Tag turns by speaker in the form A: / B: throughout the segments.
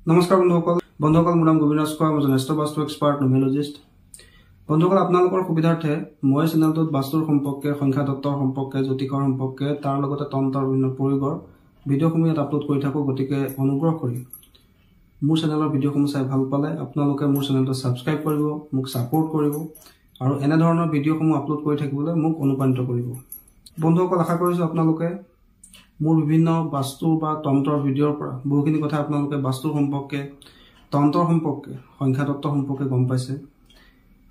A: নমস্কাৰ বন্ধুসকল মোৰ নাম গোবিন্দ ৰাজখোৱা মই এজন বাস্তু এক্সপাৰ্ট নিউমেৰলজিষ্ট বন্ধুসকল আপোনালোকৰ সুবিধাৰ্থে মই চেনেলটোত বাস্তুৰ সম্পৰ্কে সংখ্যা তত্ত্বৰ সম্পৰ্কে জ্যোতিষৰ সম্পৰ্কে তাৰ লগতে তন্ত্ৰৰ বিভিন্ন প্ৰয়োগৰ ভিডিঅ'সমূহ ইয়াত আপলোড কৰি থাকোঁ গতিকে অনুগ্ৰহ কৰি মোৰ চেনেলৰ ভিডিঅ'সমূহ চাই ভাল পালে আপোনালোকে মোৰ চেনেলটো সাবস্ক্ৰাইব কৰিব মোক সাপোৰ্ট কৰিব আৰু এনে ধৰণৰ ভিডিঅ'সমূহ আপলোড কৰি থাকিবলৈ মোক অনুপ্ৰাণিত কৰিব বন্ধুসকল আশা কৰিছোঁ আপোনালোকে মোৰ বিভিন্ন বাস্তু বা তন্ত্ৰৰ ভিডিঅ'ৰ পৰা বহুখিনি কথা আপোনালোকে বাস্তুৰ সম্পৰ্কে তন্ত্ৰৰ সম্পৰ্কে সংখ্যা তত্ত্বৰ সম্পৰ্কে গম পাইছে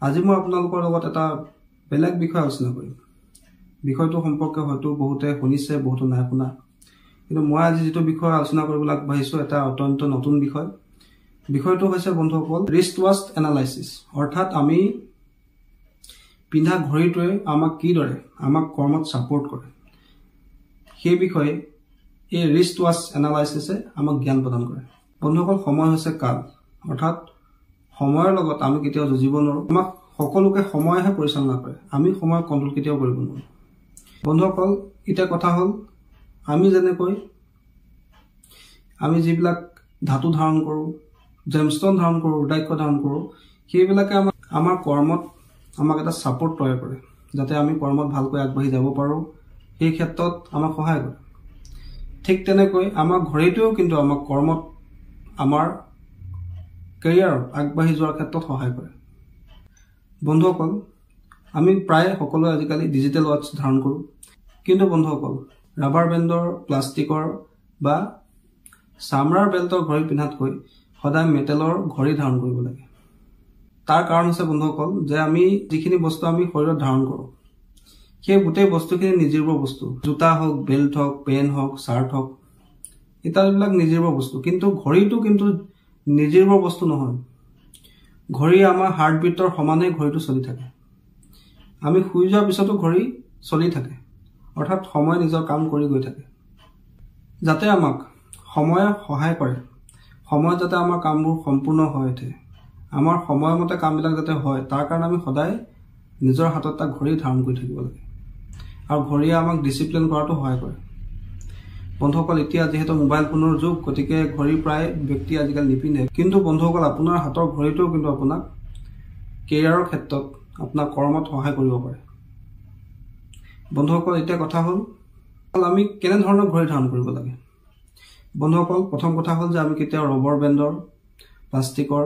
A: আজি মই আপোনালোকৰ লগত এটা বেলেগ বিষয় আলোচনা কৰিম বিষয়টো সম্পৰ্কে হয়তো বহুতে শুনিছে বহুতো নাই শুনা কিন্তু মই আজি যেটো বিষয় আলোচনা কৰিবলৈ আগবাঢ়িছো এটা অত্যন্ত নতুন বিষয়টো হৈছে বন্ধুসকল ৰিষ্ট ৱাচ এনালাইসিস অৰ্থাৎ আমি পিন্ধা ঘড়ীটোৱে আমাক কিদৰে আমাক কৰ্মত সাপোৰ্ট কৰে সেই বিষয়ে এই ৰিষ্ট ৱাচ এনালাইসিসে আমাক জ্ঞান প্ৰদান কৰে বন্ধুসকল সময় হৈছে কাল অৰ্থাৎ সময়ৰ লগত আমি কেতিয়াও যুঁজিব নোৱাৰো আমাক সকলোকে সময়হে পৰিচালনা কৰে আমি সময় কন্ট্ৰোল কেতিয়াও কৰিব নোৱাৰো বন্ধুসকল এটা কথা হল আমি যেনেকৈ আমি যিবিলাক ধাতু ধাৰণ কৰো জেমষ্টন ধাৰণ কৰো উদাক্য ধাৰণ কৰো সেইবিলাকে আমাৰ কৰ্মত আমাক এটা সাপোৰ্ট তৈয়াৰ কৰে যাতে আমি কৰ্মত ভালকৈ আগবাঢ়ি যাব পাৰো এই ক্ষেত্ৰত আমাক সহায় কৰে ঠিক তেনেকৈ আমাৰ ঘড়ীটোও কিন্তু আমাক কৰ্মত আমাৰ কেৰিয়াৰ আগবাঢ়ি যোৱাৰ ক্ষেত্ৰত সহায় কৰে বন্ধুসকল আমি প্ৰায় সকলো আজিকালি ডিজিটেল ওৱাচ ধাৰণ কৰো কিন্তু বন্ধুসকল ৰাবাৰ বেণ্ডৰ প্লাষ্টিকৰ বা চামৰাৰ বেল্টৰ ঘড়ী পিন্ধাতকৈ সদায় মেটেলৰ ঘড়ী ধাৰণ কৰিব লাগে তাৰ কাৰণ হৈছে বন্ধুসকল যে আমি যিখিনি বস্তু আমি শৰীৰত ধাৰণ কৰো সেই গোটেই বস্তুখিনি নিৰ্জীৱ বস্তু জোতা হওক বেল্ট হওক পেন হওক শাৰ্ট হওক ইত্যাদিবিলাক নিৰ্জীৱ বস্তু কিন্তু ঘড়ীটো কিন্তু নিৰ্জীৱ বস্তু নহয় ঘড়ী আমাৰ হাৰ্টবিটৰ সমানে ঘড়ীটো চলি থাকে আমি শুই যোৱাৰ পিছতো ঘড়ী চলি থাকে অৰ্থাৎ সময় নিজৰ কাম কৰি গৈ থাকে যাতে আমাক সময় সহায় কৰে সময় যাতে আমাৰ কামবোৰ সম্পূৰ্ণ হৈ উঠে আমাৰ সময়মতে কামবিলাক যাতে হয় তাৰ কাৰণে আমি সদায় নিজৰ হাতত এটা ঘড়ী ধাৰণ কৰি থাকিব লাগে আৰু ঘড়ীয়ে আমাক ডিসিপ্লিন কৰাটো সহায় কৰে বন্ধুসকল এতিয়া যেহেতু মোবাইল ফোনৰ যুগ গতিকে ঘড়ী প্ৰায় ব্যক্তি আজিকালি নিপিন্ধে কিন্তু বন্ধুসকল আপোনাৰ হাতৰ ঘড়ীটো কিন্তু আপোনাক কেৰিয়াৰৰ ক্ষেত্ৰত আপোনাৰ কৰ্মত সহায় কৰিব পাৰে বন্ধুসকল এতিয়া কথা হল আমি কেনে ধৰণৰ ঘড়ী ধাৰণ কৰিব লাগে বন্ধুসকল প্ৰথম কথা হল যে আমি কেতিয়াও ৰবৰ বেণ্ডৰ প্লাষ্টিকৰ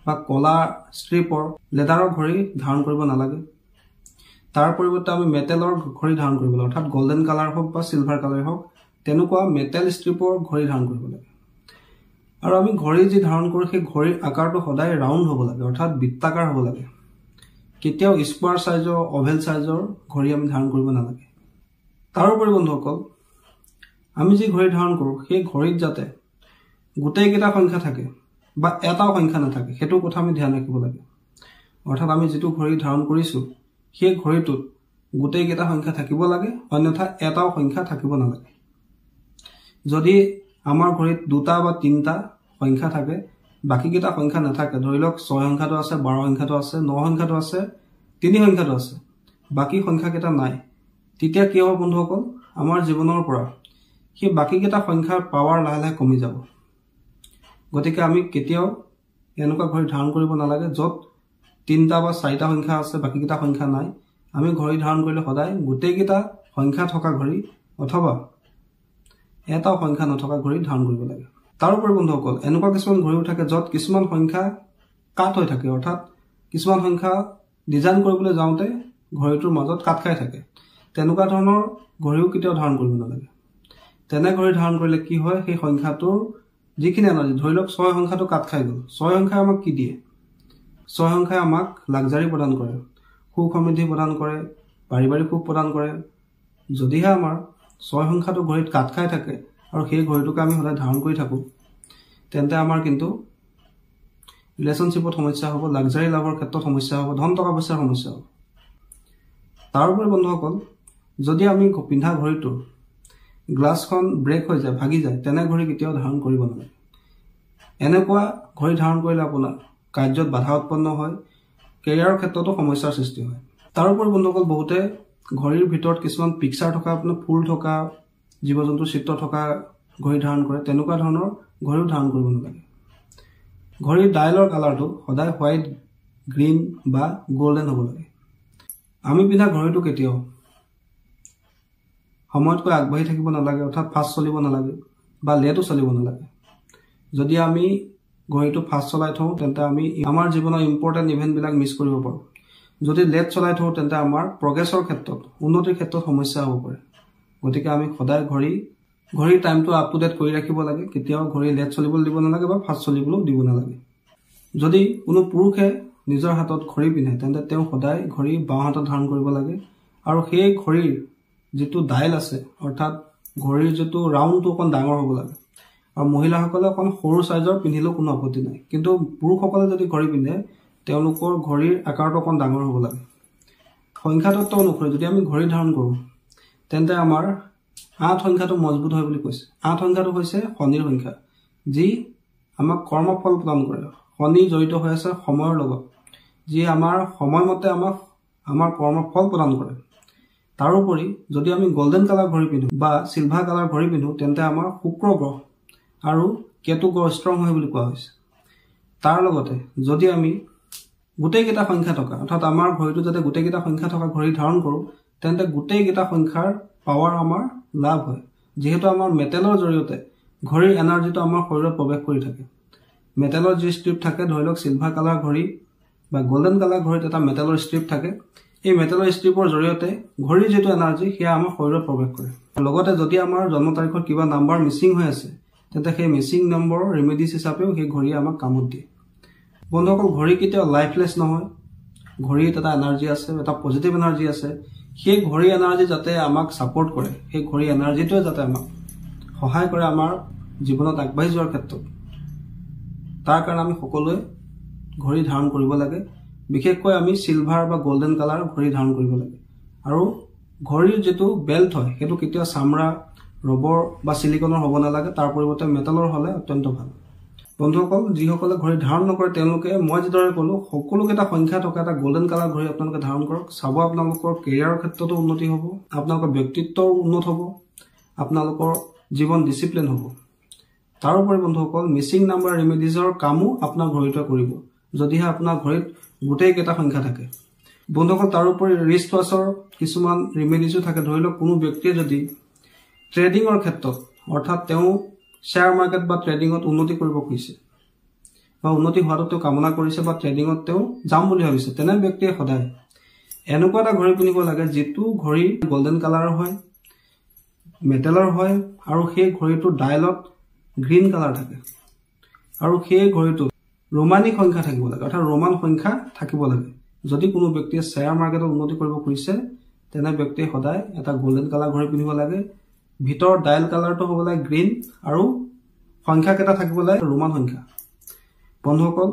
A: বা কলা ষ্ট্ৰিপৰ লেদাৰৰ ঘড়ী ধাৰণ কৰিব নালাগে তাৰ পৰিৱৰ্তে আমি মেটেলৰ ঘড়ী ধাৰণ কৰিব লাগে অৰ্থাৎ গোল্ডেন কালাৰ হওক বা সিলভাৰ কালাৰ হওক তেনেকুৱা মেটেল ষ্ট্ৰিপৰ ঘড়ী ধাৰণ কৰিব লাগে আৰু আমি ঘড়ী যি ধাৰণ কৰো সেই ঘড়ীৰ আকাৰটো সদায় ৰাউণ্ড হ'ব লাগে অৰ্থাৎ বৃত্তাকাৰ হ'ব লাগে কেতিয়াও স্কোয়াৰ সাইজৰ ওভেল সাইজৰ ঘড়ী আমি ধাৰণ কৰিব নালাগে তাৰোপৰি বন্ধুসকল আমি যি ঘড়ী ধাৰণ কৰো সেই ঘড়ীত যাতে গোটেই কেইটা সংখ্যা থাকে বা এটাও সংখ্যা নাথাকে হেতু কথা আমি ধ্যান ৰাখিব লাগে অৰ্থাৎ আমি যেটো ঘড়ী ধাৰণ কৰিছো সেই ঘড়ীটোত গোটেই কেইটা সংখ্যা থাকিব লাগে অন্যথা এটাও সংখ্যা থাকিব নালাগে যদি আমাৰ ঘড়ীত দুটা বা তিনটা সংখ্যা থাকে বাকি কেইটা সংখ্যা নাথাকে ধৰি লওক 6 সংখ্যাটো আছে 12 সংখ্যাটো আছে 9 সংখ্যাটো আছে 3 সংখ্যাটো আছে বাকি সংখ্যা কেইটা নাই তেতিয়া কি হ'ব বন্ধুসকল আমাৰ জীৱনৰ পৰা সেই বাকি কেইটা সংখ্যাৰ পাৱাৰ লাহে লাহে কমি যাব গতিকে আমি কেতিয়াও এনেকুৱা ঘড়ী ধাৰণ কৰিব নালাগে যত তিনটা বা চাৰিটা সংখ্যা আছে বাকি কেইটা সংখ্যা নাই আমি ঘড়ী ধাৰণ কৰিলে সদায় গোটেই কেইটা সংখ্যা থকা ঘড়ী অথবা এটাও সংখ্যা নথকা ঘড়ী ধাৰণ কৰিব লাগে তাৰোপৰি বন্ধুসকল এনেকুৱা কিছুমান ঘড়ীও থাকে যত কিছুমান সংখ্যা কাট হৈ থাকে অৰ্থাৎ কিছুমান সংখ্যা ডিজাইন কৰিবলৈ যাওঁতে ঘড়ীটোৰ মাজত কাট খাই থাকে তেনেকুৱা ধৰণৰ ঘড়ীও কেতিয়াও ধাৰণ কৰিব নালাগে তেনে ঘড়ী ধাৰণ কৰিলে কি হয় সেই সংখ্যাটোৰ যিখিনি এনাৰ্জি ধৰি লওক 6 সংখ্যাটো কাট খাই গল 6 সংখ্যাই আমাক কি দিয়ে 6 সংখ্যাই আমাক লাক্সাৰি প্ৰদান কৰে সুখ সমৃদ্ধি প্ৰদান কৰে পাৰিবাৰিক সুখ প্ৰদান কৰে যদিহে আমাৰ 6 সংখ্যাটো ঘড়ীত কাট খাই থাকে আৰু সেই ঘড়ীটোক আমি সদায় ধাৰণ কৰি থাকো তেন্তে আমাৰ কিন্তু ৰিলেশনশিপত সমস্যা হ'ব লাক্সাৰি লাভৰ ক্ষেত্ৰত সমস্যা হ'ব ধন টকা পইচাৰ সমস্যা হ'ব তাৰোপৰি বন্ধুসকল যদি আমি পিন্ধা ঘড়ীটো গ্লাছখন ব্ৰেক হৈ যায় ভাগি যায় তেনে ঘড়ী কেতিয়াও ধাৰণ কৰিব নালাগে এনেকুৱা ঘড়ী ধাৰণ কৰিলে আপোনাৰ কাৰ্যত বাধা উৎপন্ন হয় কেৰিয়াৰৰ ক্ষেত্ৰতো সমস্যাৰ সৃষ্টি হয় তাৰোপৰি বন্ধুসকল বহুতে ঘড়ীৰ ভিতৰত কিছুমান পিকচাৰ থকা আপোনাৰ ফুল থকা জীৱ-জন্তুৰ চিত্ৰ থকা ঘড়ী ধাৰণ কৰে তেনেকুৱা ধৰণৰ ঘড়ীও ধাৰণ কৰিব নালাগে ঘড়ীৰ ডায়ালৰ কালাৰটো সদায় হোৱাইট, গ্ৰীণ বা গোল্ডেন হ'ব লাগে। আমি পিন্ধা ঘড়ীটো কেতিয়াও সময়তকৈ আগবাঢ়ি থাকিব নালাগে, অৰ্থাৎ ফাষ্ট চলিব নালাগে বা লেটো চলিব নালাগে। যদি আমি ঘড়ীটো ফাষ্ট চলাই থওঁ তেন্তে আমি আমাৰ জীৱনৰ ইম্পৰ্টেণ্ট ইভেণ্টবিলাক মিছ কৰিব পাৰোঁ। যদি লেট চলাই থওঁ তেন্তে আমাৰ প্ৰগ্ৰেছৰ ক্ষেত্ৰত, উন্নতিৰ ক্ষেত্ৰত সমস্যা হ'ব পাৰে। গতিকে আমি সদায় ঘড়ীৰ টাইমটো আপ টু ডেট কৰি ৰাখিব লাগে। কেতিয়াও ঘড়ী লেট চলিবলৈ দিব নালাগে বা ফাষ্ট চলিবলৈও দিব নালাগে। যদি কোনো পুৰুষে নিজৰ হাতত ঘড়ী পিন্ধে তেন্তে তেওঁ সদায় ঘড়ী বাওঁ হাতত ধাৰণ কৰিব লাগে আৰু সেই ঘড়ীৰ যিটো ডায়েল আছে, অৰ্থাৎ ঘড়ীৰ যিটো ৰাউণ্ডটো অকণ ডাঙৰ হ'ব লাগে। আৰু মহিলাসকলে অকণ সৰু চাইজৰ পিন্ধিলেও কোনো আপত্তি নাই, কিন্তু পুৰুষসকলে যদি ঘড়ী পিন্ধে তেওঁলোকৰ ঘড়ীৰ আকাৰটো অকণ ডাঙৰ হ'ব লাগে। সংখ্যাতত্ব অনুসৰি যদি আমি ঘড়ী ধাৰণ কৰোঁ তেন্তে আমাৰ 8 সংখ্যাটো মজবুত হয় বুলি কৈছে। 8 সংখ্যাটো হৈছে শনিৰ সংখ্যা, যি আমাক কৰ্মফল প্ৰদান কৰে। শনি জড়িত হৈ আছে সময়ৰ লগত, যি আমাৰ সময়মতে আমাক আমাৰ কৰ্মফল প্ৰদান কৰে। তাৰোপৰি যদি আমি গল্ডেন কালাৰ ঘড়ী পিন্ধোঁ বা চিলভাৰ কালাৰ ঘড়ী পিন্ধোঁ তেন্তে আমাৰ শুক্ৰ গ্ৰহ আৰু কেতু গ্ৰহ ষ্ট্ৰং হয় বুলি কোৱা হৈছে। তাৰ লগতে যদি আমি গোটেইকেইটা সংখ্যা থকা, অৰ্থাৎ আমাৰ ঘড়ীটো যাতে গোটেইকেইটা সংখ্যা থকা ঘড়ী ধাৰণ কৰোঁ তেন্তে গোটেইকেইটা সংখ্যাৰ পাৱাৰ আমাৰ লাভ হয়, যিহেতু আমাৰ মেটেলৰ জৰিয়তে ঘড়ীৰ এনাৰ্জিটো আমাৰ শৰীৰত প্ৰৱেশ কৰি থাকে। মেটেলৰ যি ষ্ট্ৰিপ থাকে, ধৰি লওক চিলভাৰ কালাৰ ঘড়ী বা গল্ডেন কালাৰ ঘড়ীত এটা মেটেলৰ ষ্ট্ৰিপ থাকে। এই মেটেলৰ ষ্ট্ৰিপৰ জৰিয়তে ঘড়ীৰ যিটো এনাৰ্জি সেয়া আমাৰ শৰীৰত প্ৰৱেশ কৰে। লগতে যদি আমাৰ জন্ম তাৰিখত কিবা নাম্বাৰ মিচিং হৈ আছে তেন্তে সেই মিচিং নম্বৰৰ ৰেমেডিজ হিচাপেও সেই ঘড়ীয়ে আমাক কামত দিয়ে। বন্ধুসকল, ঘড়ী কেতিয়াও লাইফলেছ নহয়। ঘড়ীত এটা এনাৰ্জি আছে, এটা পজিটিভ এনাৰ্জি আছে। সেই ঘড়ী এনাৰ্জি যাতে আমাক ছাপোৰ্ট কৰে, সেই ঘড়ী এনাৰ্জিটোৱে যাতে আমাক সহায় কৰে আমাৰ জীৱনত আগবাঢ়ি যোৱাৰ ক্ষেত্ৰত। তাৰ কাৰণে আমি সকলোৱে ঘড়ী ধাৰণ কৰিব লাগে। বিশেষকৈ আমি চিলভাৰ বা গল্ডেন কালাৰ ঘড়ী ধাৰণ কৰিব লাগে। আৰু ঘড়ীৰ যিটো বেল্ট হয় সেইটো কেতিয়াও চামৰা, ৰবৰ বা চিলিকনৰ হ'ব নালাগে, তাৰ পৰিৱৰ্তে মেটেলৰ হ'লে অত্যন্ত ভাল। বন্ধুসকল, যিসকলে ঘড়ী ধাৰণ নকৰে তেওঁলোকে মই যিদৰে ক'লোঁ সকলোকেইটা সংখ্যা থকা এটা গল্ডেন কালাৰ ঘড়ী আপোনালোকে ধাৰণ কৰক। চাব আপোনালোকৰ কেৰিয়াৰৰ ক্ষেত্ৰতো উন্নতি হ'ব, আপোনালোকৰ ব্যক্তিত্বও উন্নত হ'ব, আপোনালোকৰ জীৱন ডিচিপ্লিন হ'ব। তাৰোপৰি বন্ধুসকল, মিচিং নাম্বাৰ ৰেমেডিজৰ কামো আপোনাৰ ঘড়ীটোৱে কৰিব, যদিহে আপোনাৰ ঘড়ীত গোটেইকেইটা সংখ্যা থাকে। বন্ধুসকল, তাৰোপৰি ৰিষ্ট ৱাছৰ কিছুমান ৰেমেডিজো থাকে। ধৰি লওক কোনো ব্যক্তিয়ে যদি ট্ৰেডিঙৰ ক্ষেত্ৰত, অৰ্থাৎ তেওঁ শ্বেয়াৰ মাৰ্কেট বা ট্ৰেডিঙত উন্নতি কৰিব খুজিছে বা উন্নতি হোৱাটো তেওঁ কামনা কৰিছে বা ট্ৰেডিঙত তেওঁ যাম বুলি ভাবিছে, তেনে ব্যক্তিয়ে সদায় এনেকুৱা এটা ঘড়ী পিন্ধিব লাগে যিটো ঘড়ী গল্ডেন কালাৰৰ হয়, মেটেলৰ হয় আৰু সেই ঘড়ীটোৰ ডায়েলত গ্ৰীণ কালাৰ থাকে। আৰু সেই ঘড়ীটোত ৰোমানিক সংখ্যা থাকিব লাগে, অৰ্থাৎ ৰোমান সংখ্যা থাকিব লাগে। যদি কোনো ব্যক্তিয়ে শ্বেয়াৰ মাৰ্কেটত উন্নতি কৰিব খুজিছে তেনে ব্যক্তিয়ে সদায় এটা গল্ডেন কালাৰ ঘড়ী পিন্ধিব লাগে। ভিতৰৰ ডায়েল কালাৰটো হ'ব লাগে গ্ৰীণ আৰু সংখ্যাকেইটা থাকিব লাগে ৰোমান সংখ্যা। বন্ধুসকল,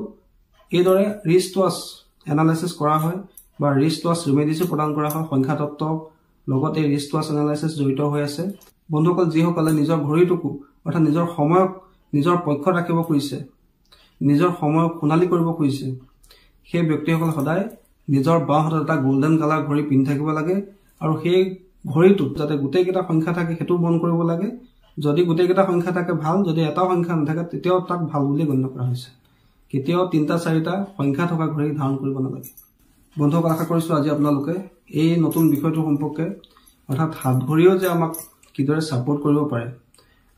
A: এইদৰে ৰিষ্ট ৱাছ এনালাইচিছ কৰা হয় বা ৰিষ্ট ৱাছ ৰেমেডিছো প্ৰদান কৰা হয়। সংখ্যাতত্ত্ব লগত এই ৰিষ্ট ৱাছ এনালাইচিছ জড়িত হৈ আছে। বন্ধুসকল, যিসকলে নিজৰ ঘড়ীটোকো, অৰ্থাৎ নিজৰ সময়ক নিজৰ পক্ষত ৰাখিব খুজিছে, নিজৰ সময়ক সোণালী কৰিব খুজিছে, সেই ব্যক্তিসকলে সদায় নিজৰ বাওঁ হাতত এটা গল্ডেন কালাৰ ঘড়ী পিন্ধি থাকিব লাগে। আৰু সেই ঘড়ীটোত যাতে গোটেইকেইটা সংখ্যা থাকে সেইটো মন কৰিব লাগে। যদি গোটেইকেইটা সংখ্যা থাকে ভাল, যদি এটা সংখ্যা নাথাকে তেতিয়াও তাক ভাল বুলি গণ্য কৰা হৈছে। কেতিয়াও 3-4টা সংখ্যা থকা ঘড়ী ধাৰণ কৰিব নালাগে। বন্ধুসকল, আশা কৰিছোঁ আজি আপোনালোকে এই নতুন বিষয়টোৰ সম্পৰ্কে, অৰ্থাৎ হাত ঘড়ীও যে আমাক কিদৰে ছাপোৰ্ট কৰিব পাৰে,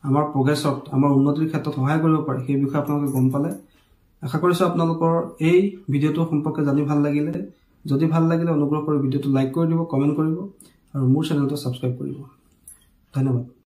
A: আমাৰ প্ৰগ্ৰেছত, আমাৰ উন্নতিৰ ক্ষেত্ৰত সহায় কৰিব পাৰে, সেই বিষয়ে আপোনালোকে গম পালে। আশা কৰিছোঁ আপোনালোকৰ এই ভিডিঅ'টোৰ সম্পৰ্কে জানি ভাল লাগিলে। যদি ভাল লাগিলে অনুগ্ৰহ কৰি ভিডিঅ'টো লাইক কৰি দিব, কমেণ্ট কৰিব আৰু মোৰ চেনেলটো ছাবস্ক্ৰাইব কৰিব। ধন্যবাদ।